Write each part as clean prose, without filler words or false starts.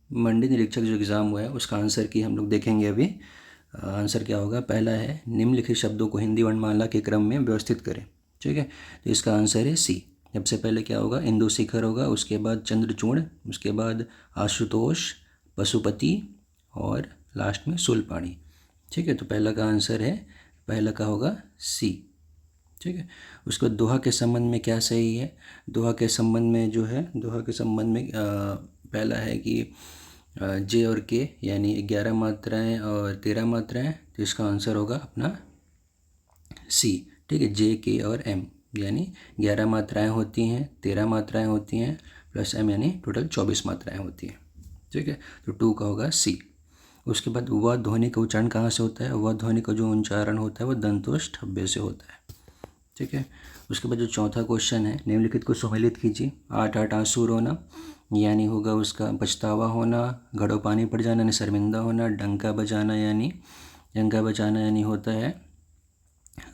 मंडी निरीक्षक जो एग्ज़ाम हुआ है उसका आंसर की हम लोग देखेंगे अभी। आंसर क्या होगा? पहला है निम्नलिखित शब्दों को हिंदी वर्णमाला के क्रम में व्यवस्थित करें। ठीक है, तो इसका आंसर है सी। सबसे पहले क्या होगा? इंदु शिखर होगा, उसके बाद चंद्रचूड़, उसके बाद आशुतोष, पशुपति और लास्ट में शूलपाणी। ठीक है, तो पहला का आंसर है, पहला का होगा सी। ठीक है, उसके बाद दोहा के संबंध में क्या सही है? दोहा के संबंध में जो है, दोहा के संबंध में पहला है कि जे और के यानी 11 मात्राएं और 13 मात्राएं, तो इसका आंसर होगा अपना सी। ठीक है, जे के और एम यानी 11 मात्राएं होती हैं, 13 मात्राएं होती हैं, प्लस एम यानी टोटल 24 मात्राएं होती हैं। ठीक है, तो 2 का होगा सी। उसके बाद व ध्वनि का उच्चारण कहाँ से होता है? व ध्वनि का जो उच्चारण होता है वो दंतोष्ठ ठब्बे से होता है। ठीक है, उसके बाद जो चौथा क्वेश्चन है, निम्नलिखित को सम्मिलित कीजिए। 8 8 आंसू रोना यानी होगा उसका पछतावा होना, घड़ों पानी पड़ जाना यानी शर्मिंदा होना, डंका बजाना यानी होता है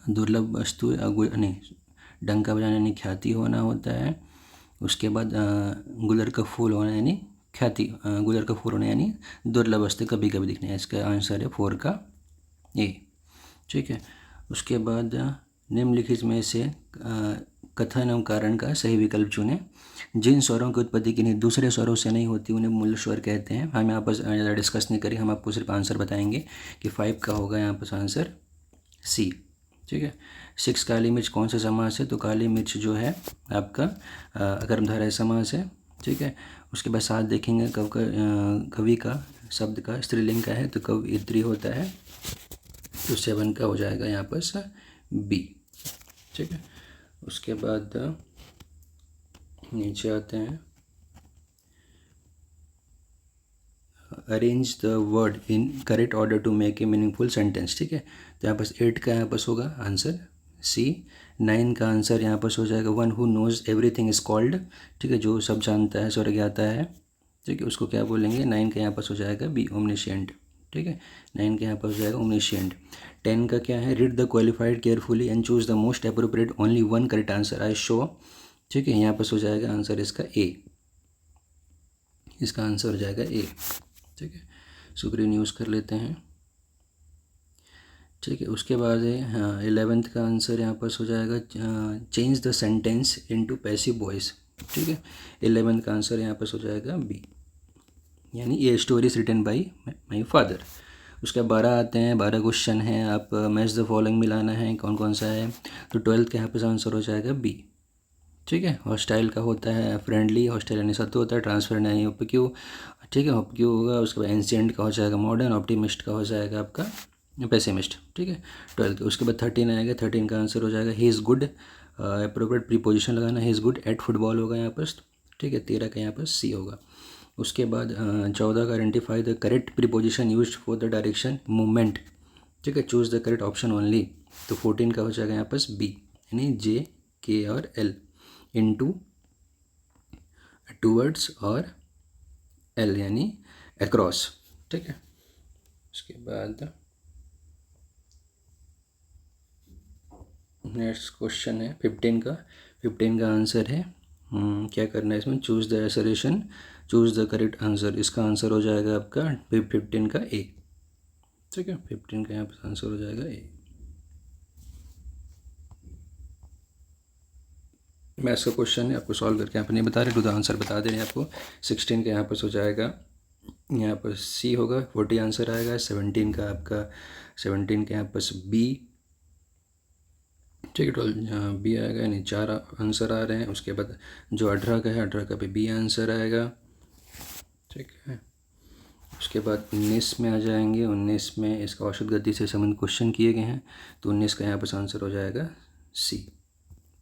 दुर्लभ वस्तु, नहीं, डंका बजाना यानी ख्याति होना होता है। उसके बाद गुलर का फूल होना यानी ख्याति, गुलर का फूल होना यानी दुर्लभ वस्तु कभी कभी दिखना है। इसका आंसर है 4 का ए। ठीक है, उसके बाद निम्नलिखित में से कथन एवं कारण का सही विकल्प चुनें। जिन स्वरों की उत्पत्ति किन्हीं दूसरे स्वरों से नहीं होती उन्हें मूल स्वर कहते हैं। हम यहाँ पर ज़्यादा डिस्कस नहीं करें, हम आपको सिर्फ आंसर बताएंगे कि 5 का होगा यहाँ पर आंसर सी। ठीक है, 6 काली मिर्च कौन सा समास है? तो काली मिर्च जो है आपका अकर्मधारय समास है। ठीक है, उसके बाद 7 देखेंगे कवि का शब्द का स्त्रीलिंग का है, तो कवयित्री होता है, तो 7 का हो जाएगा यहाँ पर बी। ठीक है, उसके बाद नीचे आते हैं, arrange the word in correct order to make a meaningful sentence. ठीक है, तो यहाँ पास 8 का यहाँ पास होगा आंसर सी। 9 का आंसर यहाँ पास हो जाएगा one who knows everything is called. ठीक है, जो सब जानता है, स्वर्ग आता है। ठीक है, उसको क्या बोलेंगे? 9 का यहाँ पास हो जाएगा बी, ओमनिशिएंट। ठीक है, 9 का यहाँ पास हो जाएगा ओमनिशिएंट। 10 का क्या है? Read the qualified carefully and choose the most appropriate only one correct answer I show. ठीक है, यहाँ पास हो जाएगा आंसर इसका ए, इसका आंसर हो जाएगा ए। ठीक है, स्क्रीन यूज़ कर लेते हैं। ठीक है, उसके बाद है हाँ 11th का आंसर यहाँ पर हो जाएगा change the sentence into passive voice. ठीक है, 11th का आंसर यहाँ पर हो जाएगा बी, यानी ये story is written by my father. उसके 12 आते हैं, 12 क्वेश्चन हैं, आप मैच द फॉलोइंग मिलाना है, कौन कौन सा है? तो 12th का यहाँ पर आंसर हो जाएगा बी। ठीक है, हॉस्टाइल का होता है फ्रेंडली, हॉस्टाइल यानी सत्य होता है, ट्रांसफर यानी उपक्यू। ठीक है, उपक्यू होगा। उसके बाद एंशिएंट का हो जाएगा मॉडर्न, ऑप्टिमिस्ट का हो जाएगा आपका पेसिमिस्ट। ठीक है, 12th। उसके बाद 13 आएगा, 13 का आंसर हो जाएगा he is good, appropriate preposition लगाना, he is good at football होगा यहाँ पर। ठीक है, 13 का यहाँ पर सी होगा। उसके बाद 14 का identify the correct preposition used for the direction movement. ठीक है, choose the correct option only, तो 14 का हो जाएगा यहाँ पर बी, यानी जे के और एल इनटू टूवर्ड्स और एल यानी अक्रॉस। ठीक है, उसके बाद नेक्स्ट क्वेश्चन है 15 का। 15 का आंसर है क्या करना है इसमें? Choose the एसरेशन, choose the correct answer. इसका आंसर हो जाएगा आपका 15 का ए। ठीक है, 15 का यहाँ पर आंसर हो जाएगा ए। मैथ्स का क्वेश्चन है, आपको सॉल्व करके यहाँ पर नहीं बता रहे, तो आंसर बता दे रहे हैं आपको। 16 का यहाँ पर हो जाएगा, यहाँ पर सी होगा, 40 आंसर आएगा। 17 का आपका 17 के यहाँ पर बी। ठीक है, 12 बी आएगा, यानी 4 आंसर आ रहे हैं। उसके बाद जो 18 का है, 18 का भी बी आंसर आएगा। ठीक है, उसके बाद 19 में आ जाएंगे। 19 में इसका औसत गति से संबंधित क्वेश्चन किए गए हैं, तो 19 का यहाँ पर आंसर हो जाएगा सी।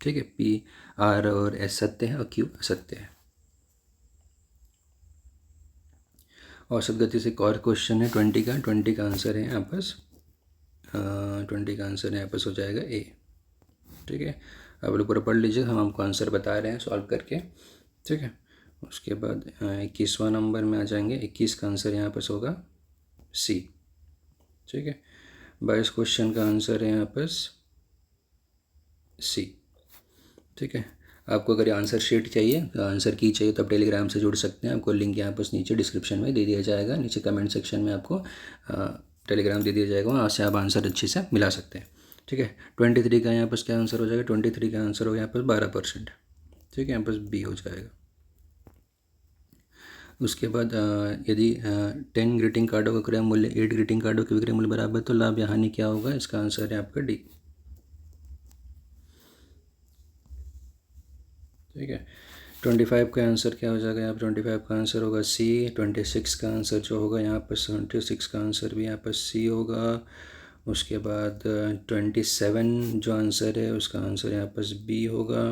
ठीक है, पी आर और एस सत्य है और क्यू असत्य है। औसत गति से एक और क्वेश्चन है 20 का। 20 का आंसर है यहाँ पर 20 का आंसर यहाँ पर हो जाएगा ए। ठीक है, आप लोग पूरा पढ़ लीजिए, हम आपको आंसर बता रहे हैं सॉल्व करके। ठीक है, उसके बाद 21वां नंबर में आ जाएंगे। 21 का आंसर यहाँ पर होगा सी। ठीक है, 22 क्वेश्चन का आंसर है यहाँ पर सी। ठीक है, आपको अगर आंसर शीट चाहिए, आंसर की चाहिए, तो आप टेलीग्राम से जुड़ सकते हैं। आपको लिंक यहाँ पर नीचे डिस्क्रिप्शन में दे दिया जाएगा, नीचे कमेंट सेक्शन में आपको टेलीग्राम दे दिया जाएगा, वहाँ से आप आंसर अच्छे से मिला सकते हैं। ठीक है, 23 का यहाँ पर क्या आंसर हो जाएगा, 23 का आंसर हो यहाँ पर 12%। ठीक है, यहाँ पर बी हो जाएगा। उसके बाद यदि 10 ग्रीटिंग कार्डों का क्रय मूल्य 8 ग्रीटिंग कार्डों के विक्रय मूल्य बराबर, तो लाभ या हानि क्या होगा, इसका आंसर है आपका डी। ठीक है, 25 का आंसर क्या हो जाएगा, यहाँ पर 25 का आंसर होगा सी। 26 का आंसर जो होगा यहाँ पर 26 का आंसर भी यहाँ पर सी होगा। उसके बाद 27 जो आंसर है उसका आंसर यहाँ पर बी होगा,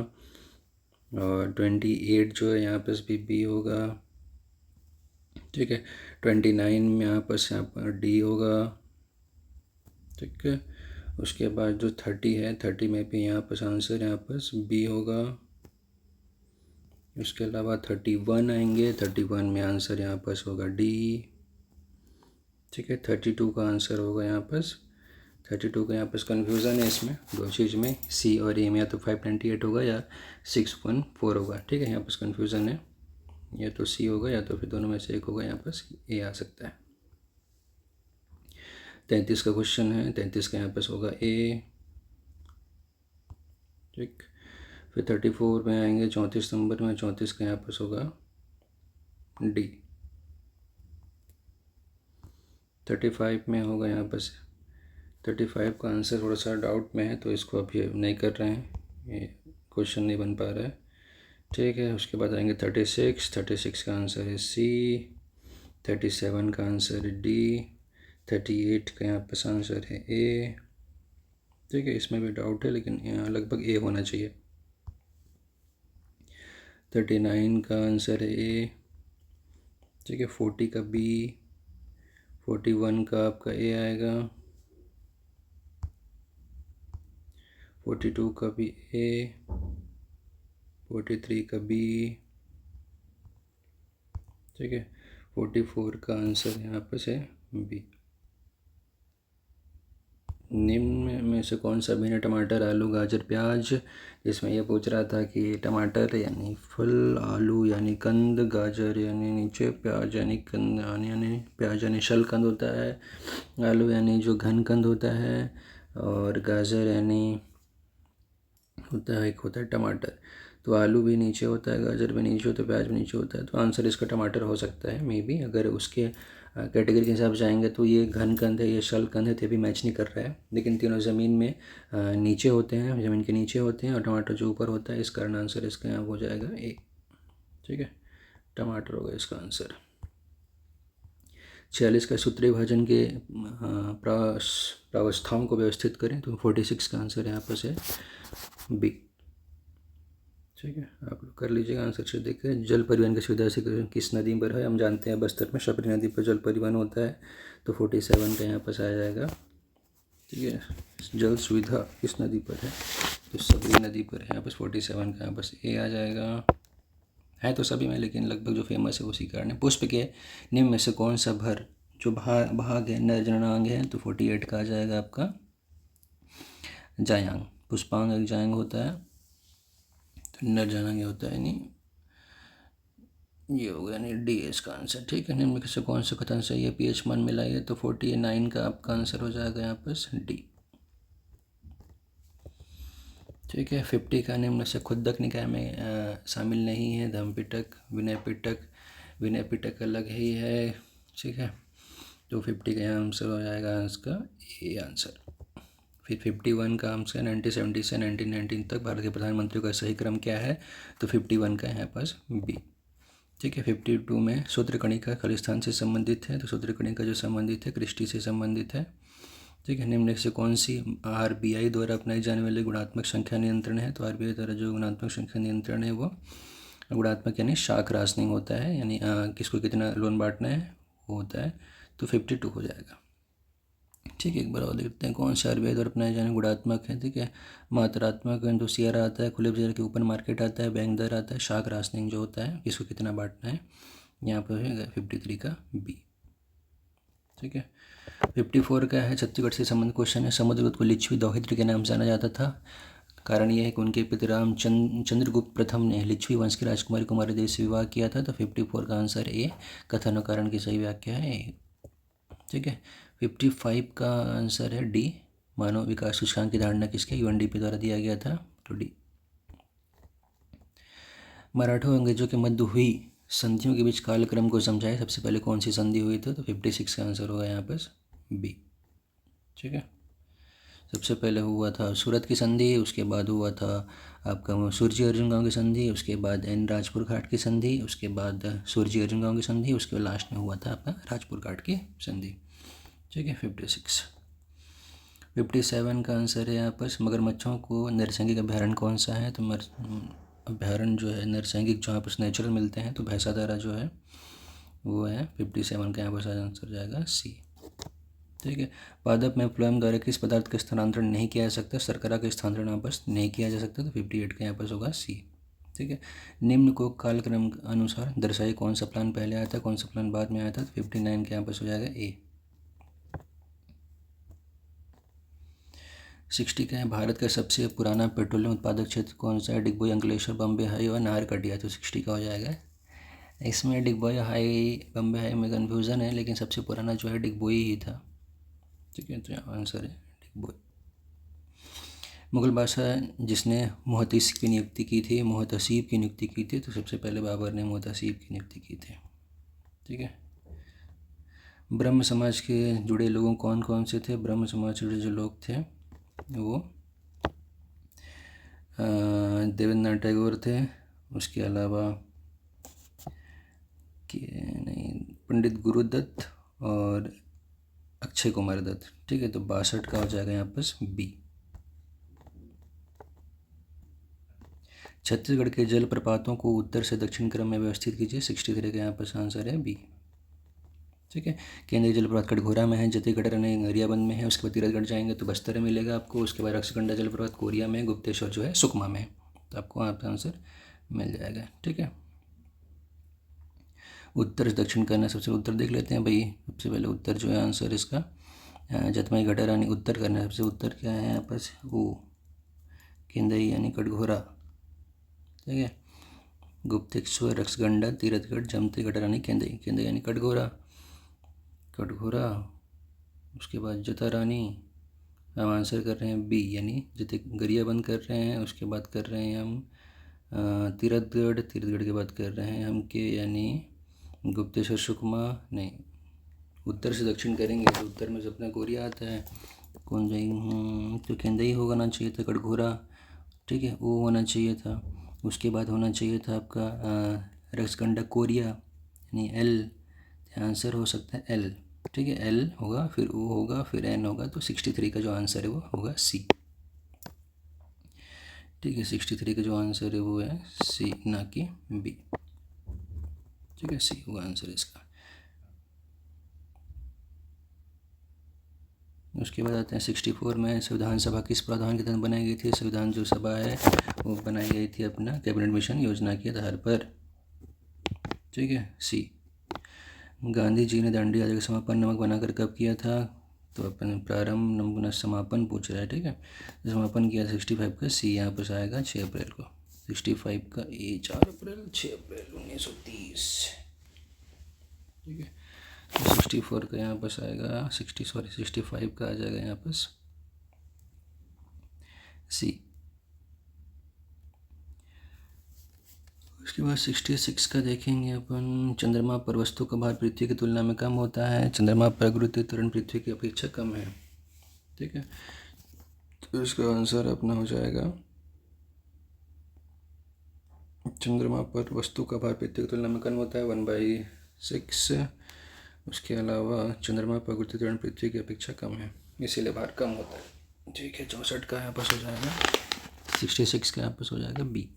और 28 जो है यहाँ पर भी बी होगा। ठीक है, 29 में यहाँ पर डी होगा। ठीक है, उसके बाद जो 30 है, 30 में भी यहाँ पर आंसर यहाँ पर बी होगा। उसके अलावा 31 आएंगे, 31 में आंसर यहाँ पर होगा डी। ठीक है, 32 का आंसर होगा यहाँ पर 32 का यहाँ पर कन्फ्यूज़न है इसमें दो चीज़ में, सी और ए में, या तो 598 होगा या 614 होगा। ठीक है, यहाँ पर कन्फ्यूज़न है, या तो सी होगा या तो फिर दोनों में से एक होगा, यहाँ पर ए आ सकता है। 33 का क्वेश्चन है, 33 का यहाँ पर होगा ए। ठीक, फिर 34 में आएंगे, 34 नंबर में 34 का यहाँ पर होगा डी। 35 में होगा यहाँ पर 35 का आंसर थोड़ा सा डाउट में है, तो इसको अभी नहीं कर रहे हैं, ये क्वेश्चन नहीं बन पा रहा है। ठीक है, उसके बाद आएंगे 36 का आंसर है सी। 37 का आंसर है डी। 38 का यहाँ पर आंसर है ए। ठीक है, इसमें भी डाउट है, लेकिन यहाँ लगभग ए होना चाहिए। 39 का आंसर है ए। ठीक है, 40 का बी। 41 का आपका ए आएगा। 42 का भी ए। 43 का बी। ठीक है, 44 का आंसर यहाँ पर है बी। निम्न में से कौन सा भिन्न टमाटर, आलू, गाजर, प्याज, इसमें यह पूछ रहा था कि टमाटर यानी फल, आलू यानी कंद, गाजर यानी नीचे, प्याज यानी कंद, यानी प्याज यानी शल कंद होता है, आलू यानी जो घन कंद होता है, और गाजर यानी होता है, एक होता है टमाटर। तो आलू भी नीचे होता है, गाजर भी नीचे होता है, प्याज भी नीचे होता है, तो आंसर इसका टमाटर हो सकता है मे बी। अगर उसके कैटेगरी के हिसाब से जाएंगे तो ये घन कंद है, ये शल कंद है, तो भी मैच नहीं कर रहा है, लेकिन तीनों ज़मीन में नीचे होते हैं, ज़मीन के नीचे होते हैं, और टमाटर जो ऊपर होता है, इस कारण आंसर इसका यहाँ हो जाएगा ए। ठीक है, टमाटर होगा इसका आंसर। 46 का सूत्रीय भाजन के प्रावस्थाओं को व्यवस्थित करें, तो 46 का आंसर यहाँ पर है बी। ठीक है, आप लोग कर लीजिएगा आंसर से देखिए। जल परिवहन की सुविधा से किस नदी पर है, हम जानते हैं बस्तर में शबरी नदी पर जल परिवहन होता है, तो 47 का यहाँ पर आ जाएगा। ठीक है, जल सुविधा किस नदी पर है, तो शबरी नदी पर है, यहाँ पर 47 का यहाँ पर ए आ जाएगा। है तो सभी में, लेकिन लगभग जो फेमस है उसी कारण है। पुष्प के निम्न में से कौन सा भर जो भाग है नर जननांग है, तो 48 का आ जाएगा आपका जायांग। पुष्पांग एक जायांग होता है, तो नर जननांग होता है, यानी ये हो गया, यानी डी इसका आंसर। ठीक है, निम्न में से कौन सा कथन सही है, पीएच मान मिलाइए, तो 49 का आपका आंसर हो जाएगा यहाँ पर डी। ठीक है, 50 का निम्न से खुद्दक निकाय में शामिल नहीं है, धम्मपिटक, विनय पिटक। विनय पिटक अलग ही है। ठीक है, तो 50 का आंसर हो जाएगा इसका ए आंसर। फिर 51 का आंसर 1970 से 1919 तक भारत के प्रधानमंत्री का सही क्रम क्या है, तो 51 का यहाँ पास बी। ठीक है, 52 में सूत्रकणिका खालिस्तान से संबंधित है, तो सूत्रकणिका जो संबंधित है क्रिस्टी से संबंधित है। ठीक है, निम्न से कौन सी आरबीआई द्वारा अपनाई जाने वाली गुणात्मक संख्या नियंत्रण है, तो आरबीआई द्वारा जो गुणात्मक संख्या नियंत्रण है वो गुणात्मक यानी शाख राशनिंग होता है, यानी किसको कितना लोन बांटना है वो होता है, तो 52 हो जाएगा। ठीक है, एक बार और देखते हैं कौन सा आरबीआई द्वारा अपनाए जाने गुणात्मक है। ठीक है, मात्रात्मक तो सीआर आता है, खुले बाजार के ऊपर मार्केट आता है, बैंक दर आता है, शाख राशनिंग जो होता है किसको कितना बांटना है, यहाँ पर है 53 का बी। ठीक है, 54 का है छत्तीसगढ़ से संबंधित क्वेश्चन है। समुद्रगुप्त को लिच्छवी दोहित्र के नाम से जाना जाता था, कारण यह है कि उनके पिता चंद्रगुप्त प्रथम ने लिच्छवी वंश की राजकुमारी कुमारी देवी से विवाह किया था। तो 54 का आंसर ए, कथन और कारण की सही व्याख्या है ए। ठीक है, 55 का आंसर है डी, मानव विकास सूचकांक की धारणा किसके, यूएनडीपी द्वारा दिया गया था, तो डी। मराठों और अंग्रेजों के मध्य हुई संधियों के बीच कालक्रम को समझाए, सबसे पहले कौन सी संधि हुई थी, तो 56 का आंसर होगा यहाँ पर बी। ठीक है, सबसे पहले हुआ था सूरत की संधि, उसके बाद हुआ था आपका सुरजी अर्जुन गांव की संधि, उसके बाद एन राजपुर घाट की संधि, उसके बाद सुरजी अर्जुन गांव की संधि, उसके बाद लास्ट में हुआ था आपका राजपुर घाट की संधि। ठीक है, 56। 57 का आंसर है यहाँ पर मगरमच्छों को नरसंगिक अभ्यारण्य कौन सा है, तो अभ्यारण्य जो है नरसंगिक जहाँ पर नेचुरल मिलते हैं, तो भैंसाधारा जो है वो है 57 का यहाँ पर आंसर जाएगा सी। ठीक है, पादप में फ्लोएम द्वारा किस पदार्थ का स्थानांतरण नहीं किया जा सकता, शर्करा का स्थानांतरण यहाँ पर नहीं किया जा सकता, तो 58 का यहाँ पर होगा सी। ठीक है, निम्न को कालक्रम अनुसार दर्शाइए, कौन सा प्लान पहले आया था, कौन सा प्लान बाद में आया था, तो 59 का यहाँ पर हो जाएगा ए। 60 का है, भारत का सबसे पुराना पेट्रोलियम उत्पादक क्षेत्र कौन सा है, डिगबोई, अंकलेश्वर, बम्बे हाई और नाहरकटिया, तो 60 का हो जाएगा। इसमें डिगबोई हाई बम्बे हाई में कन्फ्यूज़न है, लेकिन सबसे पुराना जो है डिगबोई ही था। ठीक है, तो आंसर है डिगबोई। मुगल बादशाह जिसने मुहतसिब की नियुक्ति की थी, मुहतसिब की नियुक्ति की थी, तो सबसे पहले बाबर ने मुहतसिब की नियुक्ति की थी। ठीक है, ब्रह्म समाज के जुड़े लोगों कौन कौन से थे, ब्रह्म समाज से जुड़े जो लोग थे वो देवेंद्रनाथ टैगोर थे, उसके अलावा नहीं पंडित गुरुदत्त और अक्षय कुमार दत्त। ठीक है, तो 62 का हो जाएगा यहाँ पर बी। छत्तीसगढ़ के जलप्रपातों को उत्तर से दक्षिण क्रम में व्यवस्थित कीजिए, 63 का यहाँ पर आंसर है बी। ठीक है, केंद्रीय जलप्रपात कटघोरा में है, जतीगढ़ यानी गरियाबंद में है, उसके बाद तीरथगढ़ जाएंगे तो बस्तर में मिलेगा आपको, उसके बाद रक्षगंडा जलप्रपात कोरिया में, गुप्तेश्वर जो है सुकमा में, तो आपको वहाँ पर आंसर मिल जाएगा। ठीक है, उत्तर से दक्षिण करना, सबसे उत्तर देख लेते हैं भाई। सबसे पहले उत्तर जो है आंसर इसका जतमई गटर यानी उत्तर करना है, सबसे उत्तर क्या है यहाँ पर वो केंदई यानी कटघोरा। ठीक है, गुप्तेश्वर, रक्षगंडा, तीरथगढ़, जमती गटर यानी केंदई, केंदई यानी कटघोरा, कटघोरा, उसके बाद जता रानी। हम आंसर कर रहे हैं बी यानी जते गरियाबंद कर रहे हैं, उसके बाद कर रहे हैं हम तीरथगढ़, तीरथगढ़ के बाद कर रहे हैं हम के यानी गुप्तेश्वर सुकमा, नहीं उत्तर से दक्षिण करेंगे तो उत्तर में से अपना कोरिया आता है, कौन जाएगी, तो केंदई होना चाहिए था, कटघोरा। ठीक है, वो होना चाहिए था, उसके बाद होना चाहिए था आपका रक्षगंडा कोरिया यानी एल, आंसर हो सकता है एल। ठीक है, एल होगा, फिर ओ होगा, फिर एन होगा, तो 63 का जो आंसर है वो होगा सी। ठीक है, 63 का जो आंसर है वो है सी, ना कि बी। ठीक है, सी होगा आंसर इसका। उसके बाद आते हैं 64 में, संविधान सभा किस प्रावधान के तहत बनाई गई थी, संविधान जो सभा है वो बनाई गई थी अपना कैबिनेट मिशन योजना के आधार पर। ठीक है, सी। गांधी जी ने दांडी यात्रा का समापन नमक बनाकर कब किया था, तो अपन प्रारंभ नमक समापन पूछ रहा है। ठीक है, समापन किया 65 का सी यहाँ पर आएगा 6 अप्रैल को, 65 का ए 4 अप्रैल, 6 अप्रैल 1930। ठीक है, 64 का यहाँ पर आएगा 65 का आ जाएगा यहाँ पर सी। उसके बाद 66 का देखेंगे अपन, चंद्रमा पर वस्तु का भार पृथ्वी की तुलना में कम होता है, चंद्रमा पर गुरुत्वीय त्वरण पृथ्वी की अपेक्षा कम है। ठीक है, तो इसका आंसर अपना हो जाएगा चंद्रमा पर वस्तु का भार पृथ्वी की तुलना में कम होता है 1/6। उसके अलावा चंद्रमा पर गुरुत्वीय त्वरण पृथ्वी की अपेक्षा कम है, इसीलिए भार कम होता है। ठीक है, 64 का यहाँ पर हो जाएगा 66 का यहाँ पर हो जाएगा बी।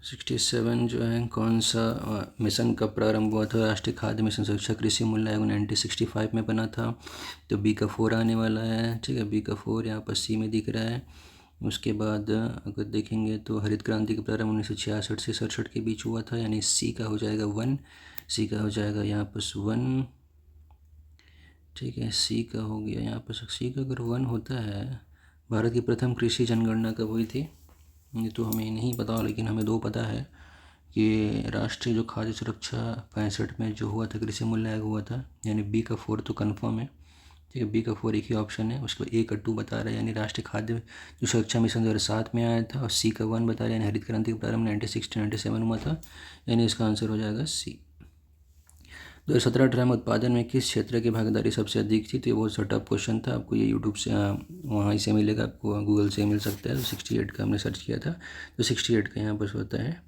सिक्सटी 67 जो है, कौन सा मिशन कब प्रारंभ हुआ था, राष्ट्रीय खाद्य मिशन सुरक्षा कृषि मूल्य आयोग 1965 में बना था, तो बी का 4 आने वाला है। ठीक है, बी का 4 यहाँ पर सी में दिख रहा है। उसके बाद अगर देखेंगे तो हरित क्रांति का प्रारंभ 1966 से 67 के बीच हुआ था, यानी सी का हो जाएगा 1, सी का हो जाएगा यहाँ पर 1, ठीक है, सी का हो गया यहाँ पर। सी का अगर 1 होता है, भारत की प्रथम कृषि जनगणना कब हुई थी, ये तो हमें नहीं पता, लेकिन हमें 2 पता है कि राष्ट्रीय जो खाद्य सुरक्षा 65 में जो हुआ था, कृषि मूल्य आयोग हुआ था, यानी बी का 4 तो कन्फर्म है। ठीक है, बी का 4 एक ही ऑप्शन है। उसके बाद ए का 2 बता रहा है, यानी राष्ट्रीय खाद्य जो सुरक्षा मिशन 2007 में आया था, और सी का 1 बता रहा है, यानी हरित क्रांति का प्रारंभ 1960-97 हुआ था, यानी इसका आंसर हो जाएगा सी। 2017-18 में उत्पादन में किस क्षेत्र की भागीदारी सबसे अधिक थी, तो ये बहुत सा टफ क्वेश्चन था। आपको ये यूट्यूब से वहाँ से मिलेगा, आपको गूगल से मिल सकता है। 68 का हमने सर्च किया था, तो 68 का यहाँ पर होता है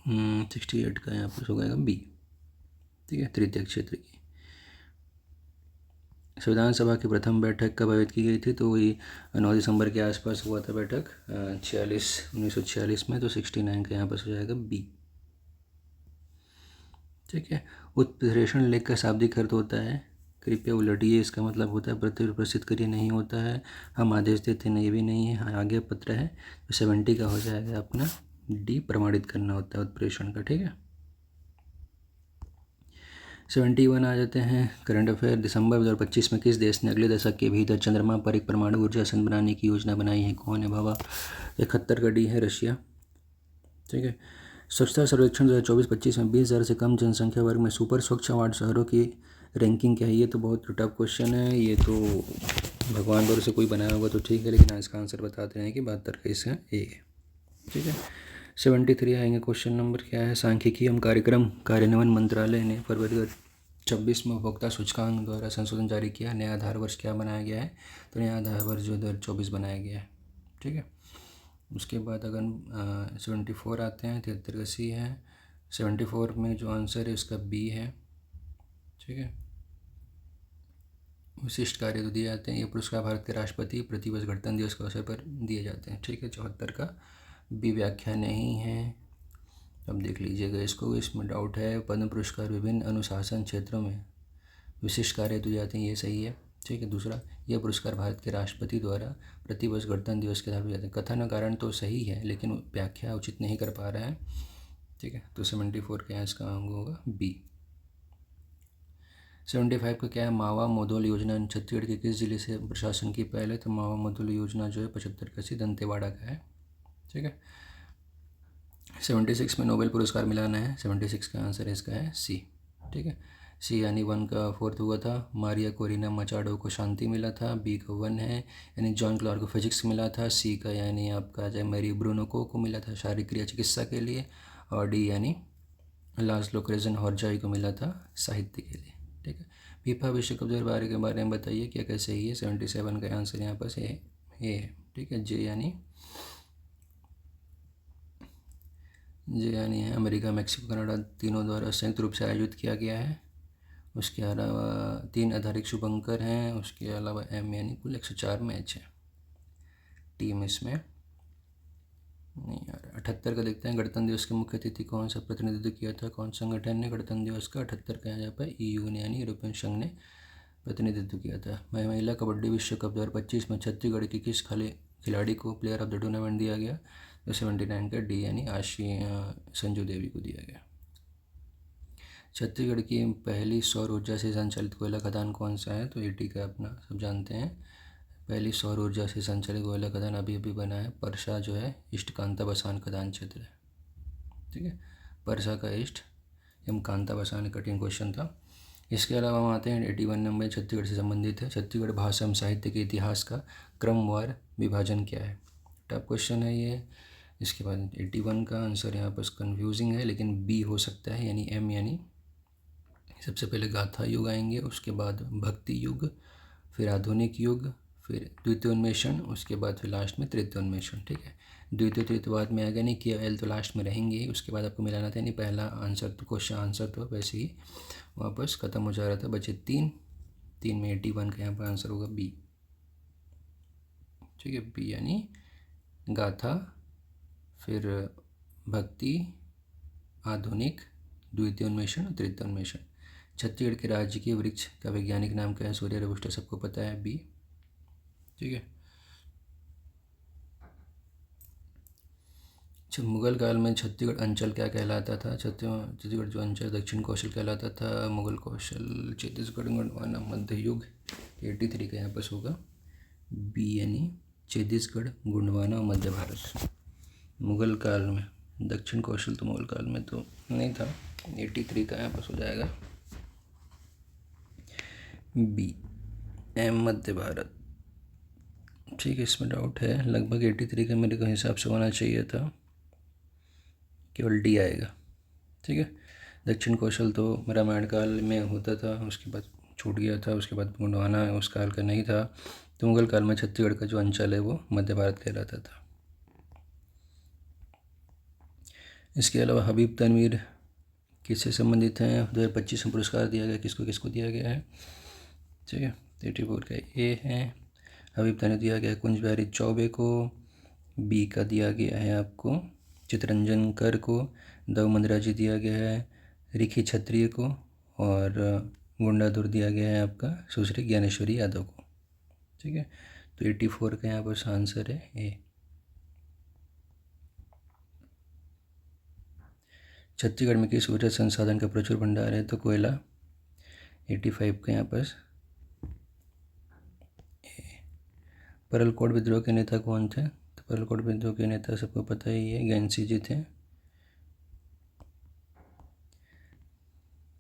68 का यहाँ पर हो जाएगा बी। ठीक है, तृतीय क्षेत्र की। संविधान सभा की प्रथम बैठक कब आयोजित की गई थी, तो वही 9 दिसंबर के आसपास हुआ था बैठक 1946 में, तो 69 का यहाँ पर हो जाएगा बी। ठीक है, उत्प्रेषण लेख का शाब्दिक अर्थ होता है कृपया उलटिए, इसका मतलब होता है पत्र प्रस्तुत करिए, नहीं होता है हम आदेश देते नहीं, ये भी नहीं है। हाँ, आगे पत्र है, तो 70 का हो जाएगा अपना डी, प्रमाणित करना होता है उत्प्रेषण का। ठीक है, 71 आ जाते हैं करंट अफेयर। दिसंबर 2025 में किस देश ने अगले दशक के भीतर चंद्रमा पर एक परमाणु ऊर्जा संयंत्र बनाने की योजना बनाई है, कौन है बाबा? 71 का डी है रशिया। ठीक है, स्वच्छता सर्वेक्षण 2024-25 में 20,000 से कम जनसंख्या वर्ग में सुपर स्वच्छ 8 शहरों की रैंकिंग क्या है, ये तो बहुत टफ क्वेश्चन है, ये तो भगवान द्वारा से कोई बनाया होगा तो ठीक है, लेकिन इसका आंसर बताते हैं कि 72 का इसका ए है। ठीक है, 73 आएंगे क्वेश्चन नंबर, क्या है? सांख्यिकी एवं कार्यक्रम कार्यान्वयन मंत्रालय ने फरवरी 2026 में उपभोक्ता सूचकांक द्वारा संशोधन जारी किया, नया आधार वर्ष क्या बनाया गया है, तो नया आधार वर्ष जो 2024 बनाया गया है। ठीक है, उसके बाद अगर 74 आते हैं, 73 का सी है। 74 में जो आंसर है उसका बी है। ठीक है, विशिष्ट कार्य तो दिए जाते हैं, ये पुरस्कार भारत के राष्ट्रपति प्रतिवर्ष गणतंत्र दिवस के अवसर पर दिए जाते हैं। ठीक है, 74 का बी व्याख्या नहीं है। अब देख लीजिएगा इसको, इसमें डाउट है। पद्म पुरस्कार विभिन्न अनुशासन क्षेत्रों में विशिष्ट कार्य दिए जाते हैं, ये सही है। ठीक है, दूसरा, यह पुरस्कार भारत के राष्ट्रपति द्वारा प्रतिवर्ष गणतंत्र दिवस के आधार पर दिए जाते हैं। कथन कारण तो सही है, लेकिन व्याख्या उचित नहीं कर पा रहा है। ठीक है, तो 74 का इसका अंग होगा बी। 75 का क्या है? मावा मोदोल योजना छत्तीसगढ़ के किस जिले से प्रशासन की पहल है, तो मावा मोदोल योजना जो है 75 का सी दंतेवाड़ा का है। ठीक है, 76 में नोबेल पुरस्कार मिलाना है, 76 का आंसर इसका है सी। ठीक है, सी यानी 1 का 4th हुआ था। मारिया कोरिना मचाडो को शांति मिला था, बी का 1 है, यानी जॉन क्लार्क को फिजिक्स मिला था। सी का यानी आपका जय मैरी ब्रूनो को मिला था शारीरिक क्रिया चिकित्सा के लिए, और डी यानी लास्लो क्रेजन हॉर्जाई को मिला था साहित्य के लिए। ठीक है, फीफा विश्व कप 2012 के बारे में बताइए, क्या कैसे ही है? 77 का आंसर यहाँ पर ए है। ठीक है, जे यानी है अमेरिका, मैक्सिको, कनाडा तीनों द्वारा संयुक्त रूप से आयोजित किया गया है। उसके अलावा 3 आधारिक शुभंकर हैं, उसके अलावा एम यानी कुल 104 मैच है टीम इसमें नहीं यार। 78 का देखते हैं, गणतंत्र दिवस के मुख्य अतिथि कौन सा प्रतिनिधित्व किया था, कौन संगठन ने गणतंत्र दिवस का? 78 का यहाँ पर EU ने यानी यूरोपियन संघ ने प्रतिनिधित्व किया था। महिला कबड्डी विश्व कप 2025 में छत्तीसगढ़ की किस खिलाड़ी को प्लेयर ऑफ द टूर्नामेंट दिया गया, तो 79 का डी यानी संजू देवी को दिया गया। छत्तीसगढ़ की पहली सौर ऊर्जा से संचालित कोयला खदान कौन सा है, तो 80 का अपना सब जानते हैं। पहली सौर ऊर्जा से संचालित कोयला खदान अभी बना है, परसा जो है ईस्ट कांता बसान खदान क्षेत्र है। ठीक है, परसा का ईस्ट एम कांता बसान, कठिन क्वेश्चन था। इसके अलावा हम आते हैं 81 नंबर, छत्तीसगढ़ से संबंधित है। छत्तीसगढ़ भाषा एवं साहित्य के इतिहास का क्रमवार विभाजन क्या है? टफ क्वेश्चन है ये। इसके बाद 81 का आंसर यहाँ पर कन्फ्यूजिंग है, लेकिन बी हो सकता है, यानी एम, यानी सबसे पहले गाथा युग आएंगे, उसके बाद भक्ति युग, फिर आधुनिक युग, फिर द्वितीयोन्मेषण, उसके बाद फिर लास्ट में तृतीयोन्मेषण। ठीक है, द्वितीय तृतीय बाद में आएगा नहीं, कि एल तो लास्ट में रहेंगे ही, उसके बाद आपको मिलाना था, यानी पहला आंसर तो क्वेश्चन आंसर तो वैसे ही वापस ख़त्म हो जा रहा था, बचे 3 में 81 का यहाँ पर आंसर होगा बी। ठीक है, बी यानी गाथा, फिर भक्ति, आधुनिक, द्वितीयोन्मेषण और तृतीयोन्मेषण। छत्तीसगढ़ के राज्य के वृक्ष का वैज्ञानिक नाम क्या है? सूर्य रोबस्टा, सबको पता है, बी। ठीक है, जब मुगल काल में छत्तीसगढ़ अंचल क्या कहलाता था? छत्तीसगढ़ जो अंचल दक्षिण कौशल कहलाता था, मुगल कौशल, छत्तीसगढ़ गोंडवाना मध्य युग। 83 का यहाँ पर होगा बी, यानी छत्तीसगढ़ गोंडवाना और मध्य भारत। मुगल काल में दक्षिण कौशल तो मुगल काल में तो नहीं था। 83 का यहाँ पर हो जाएगा बी, एम मध्य भारत। ठीक है, इसमें डाउट है। लगभग 83 का मेरे को हिसाब से होना चाहिए था, केवल डी आएगा। ठीक है, दक्षिण कौशल तो रामायण काल में होता था, उसके बाद छूट गया था। उसके बाद गोंडवाना उस काल का नहीं था। तो मुगल काल में छत्तीसगढ़ का जो अंचल है वो मध्य भारत कहलाता था। इसके अलावा हबीब तनवीर किससे संबंधित हैं? 2025 में पुरस्कार दिया गया, किसको किसको दिया गया है? ठीक है, 84 का ए है। हबीब तनवीर दिया गया कुंज बिहारी चौबे को। बी का दिया गया है आपको चितरंजन कर को। दव मंदिरा जी दिया गया है रिखी क्षत्रिय को। और गुंडाधुर दिया गया है आपका सुश्री ज्ञानेश्वरी यादव को। ठीक है, तो 84 का यहाँ पर आंसर है ए। छत्तीसगढ़ में किस ऊर्जा संसाधन का प्रचुर भंडार है? तो कोयला। 85 का यहाँ पर। परलकोट विद्रोह के नेता कौन थे? तो परलकोट विद्रोह के नेता सबको पता ही है, गैंसी जी थे।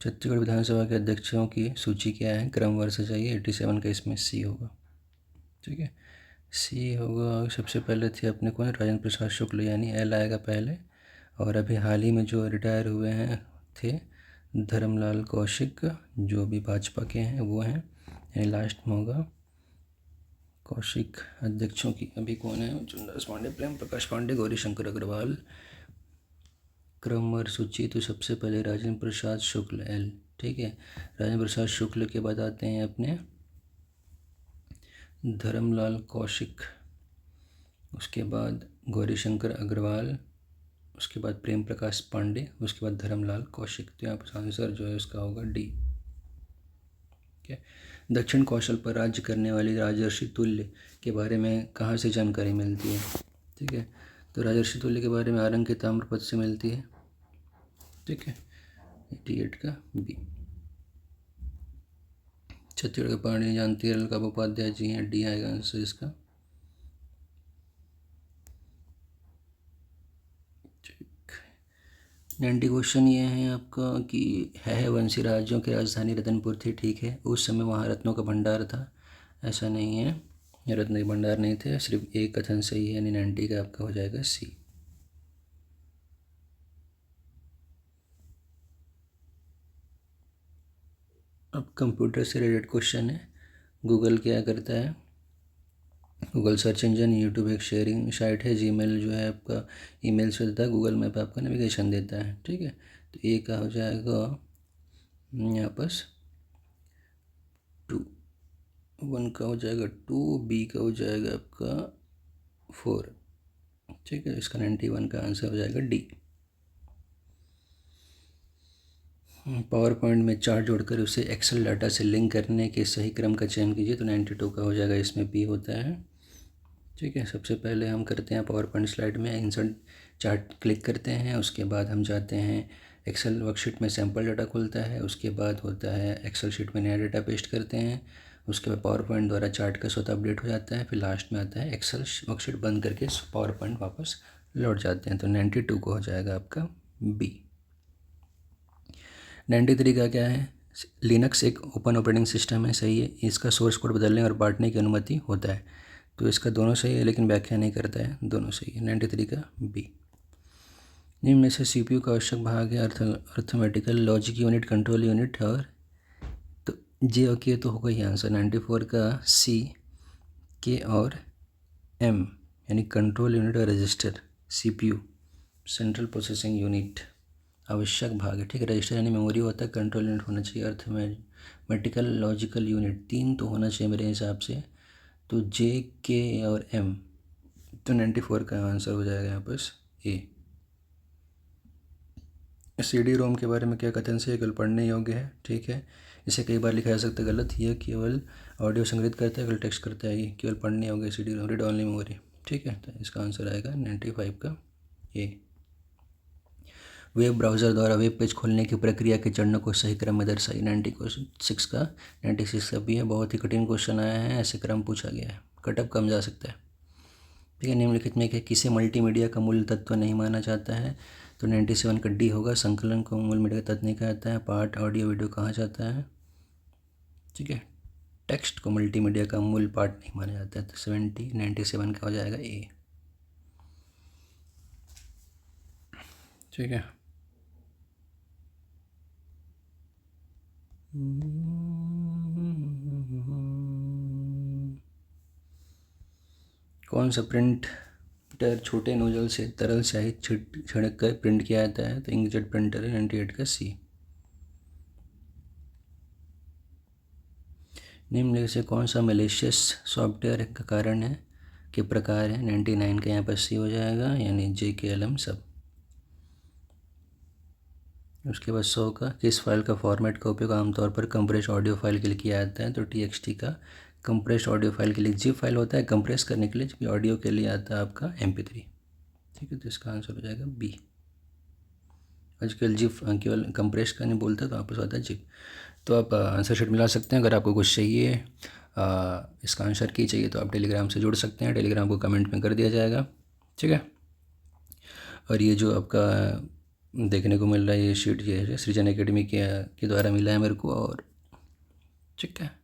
छत्तीसगढ़ विधानसभा के अध्यक्षों की सूची क्या है? क्रमवार से चाहिए। 87 का इसमें सी होगा। ठीक है, सी होगा। सबसे पहले थे अपने कौन? राजेंद्र प्रसाद शुक्ल, यानी एल आएगा पहले। और अभी हाल ही में जो रिटायर हुए हैं थे धर्मलाल कौशिक, जो भी भाजपा के हैं वो हैं, यानी लास्ट में होगा कौशिक। अध्यक्षों की अभी कौन है? चंद्रदास पांडे, प्रेम प्रकाश पांडे, गौरी शंकर अग्रवाल। क्रमवार सूची तो सबसे पहले राजेंद्र प्रसाद शुक्ल एल। ठीक है, राजेंद्र प्रसाद शुक्ल के बाद आते हैं अपने धर्मलाल कौशिक, उसके बाद गौरी शंकर अग्रवाल, उसके बाद प्रेम प्रकाश पांडे, उसके बाद धर्मलाल कौशिक। तो यहाँ पर आंसर जो है उसका होगा डी। ठीक है, दक्षिण कौशल पर राज्य करने वाली राजर्षि तुल्य के बारे में कहाँ से जानकारी मिलती है? ठीक है, तो राजर्षि तुल्य के बारे में आरंग के ताम्रपत्र से मिलती है। ठीक है, 88 का बी। छत्तीसगढ़ के पाणी जानती है अलका उपाध्याय जी हैं, डी आएगा आंसर इसका। 90 क्वेश्चन ये है आपका कि है वंशी राज्यों की राजधानी रतनपुर थी। ठीक है, उस समय वहाँ रत्नों का भंडार था? ऐसा नहीं है, रत्न के भंडार नहीं थे, सिर्फ एक कथन सही है, यानी 90 का आपका हो जाएगा सी। अब कंप्यूटर से रिलेटेड क्वेश्चन है। गूगल क्या करता है? गूगल सर्च इंजन, यूट्यूब एक शेयरिंग साइट है, जीमेल जो है आपका ईमेल से देता है, गूगल मैप आपका नेविगेशन देता है। ठीक है, तो ए का हो जाएगा यहाँ पर 2, 1 का हो जाएगा 2, बी का हो जाएगा आपका 4। ठीक है, इसका 91 का आंसर हो जाएगा डी। पावर पॉइंट में चार्ट जोड़कर उसे एक्सेल डाटा से लिंक करने के सही क्रम का चयन कीजिए। तो 92 का हो जाएगा, इसमें बी होता है। ठीक है, सबसे पहले हम करते हैं पावर पॉइंट स्लाइड में इंसर्ट चार्ट क्लिक करते हैं, उसके बाद हम जाते हैं एक्सेल वर्कशीट में सैम्पल डाटा खुलता है, उसके बाद होता है एक्सेल शीट में नया डाटा पेस्ट करते हैं, उसके बाद पावर पॉइंट द्वारा चार्ट का स्वतः अपडेट हो जाता है, फिर लास्ट में आता है एक्सेल वर्कशीट बंद करके पावर पॉइंट वापस लौट जाते हैं। तो 92 को हो जाएगा आपका बी। 93 का क्या है? लिनक्स एक ओपन ऑपरेटिंग सिस्टम है, सही है। इसका सोर्स कोड बदलने और बांटने की अनुमति होता है। तो इसका दोनों सही है, लेकिन व्याख्या नहीं करता है, दोनों सही है। 93 का बी। निम्न में से सीपीयू का आवश्यक भाग है arithmetical, logic unit, control unit और तो जे और के तो होगा ही आंसर। 94 का सी, के और एम, यानी कंट्रोल यूनिट और register. CPU central processing unit आवश्यक भाग है। ठीक है, रजिस्टर यानी मेमोरी होता है, कंट्रोल यूनिट होना चाहिए अर्थमेटिकल, लॉजिकल यूनिट, 3 तो होना चाहिए मेरे हिसाब से। तो जे, के और एम, तो 94 का आंसर हो जाएगा यहाँ पर ए। CD रोम के बारे में क्या कथन से केवल पढ़ने योग्य है? ठीक है, इसे कई बार लिखा जा सकता है, गलत। यह केवल ऑडियो संग्रहित करता है, केवल टेक्स्ट करता है, ये केवल पढ़ने योग्य CD रोम, रीड ओनली मेमोरी। ठीक है, तो इसका आंसर आएगा 95 का ए। वेब ब्राउज़र द्वारा वेब पेज खोलने की प्रक्रिया के चरणों को सही क्रम में दर्शाइए। 96 का भी है, बहुत ही कठिन क्वेश्चन आया है, ऐसे क्रम पूछा गया है, कटअप कम जा सकता है। ठीक है, निम्नलिखित में क्या किसे मल्टीमीडिया का मूल तत्व नहीं माना जाता है? तो 97 का डी होगा, संकलन को मूल मीडिया का तत्व नहीं कहा जाता है, पार्ट ऑडियो वीडियो कहा जाता है। ठीक है, टेक्स्ट को मल्टीमीडिया का मूल पार्ट नहीं माना जाता है, तो 97 का हो जाएगा ए। ठीक है, कौन सा प्रिंटर छोटे नोजल से तरल स्याही छिड़क कर प्रिंट किया जाता है? तो इंकजेट प्रिंटर है, 98 का सी। निम्नलिखित से कौन सा मलेशियस सॉफ्टवेयर का कारण है कि प्रकार है? 99 का यहाँ पर सी हो जाएगा, यानी JKLM सब। उसके बाद 100 का किस फाइल का फॉर्मेट का उपयोग आमतौर पर कंप्रेस ऑडियो फाइल के लिए किया जाता है? तो TXT का कंप्रेस ऑडियो फाइल के लिए जिप फाइल होता है कंप्रेस करने के लिए, जबकि ऑडियो के लिए आता है आपका MP3। ठीक है, तो इसका आंसर हो जाएगा बी। आजकल जिप केवल कंप्रेस करने बोलता है तो आपस आता है जिप। तो आप आंसर शीट मिला सकते हैं। अगर आपको कुछ चाहिए इसका आंसर की चाहिए तो आप टेलीग्राम से जुड़ सकते हैं, टेलीग्राम को कमेंट में कर दिया जाएगा। ठीक है, और ये जो आपका देखने को मिल रहा है ये शीट, ये है सृजन एकेडमी के द्वारा मिला है मेरे को, और ठीक है।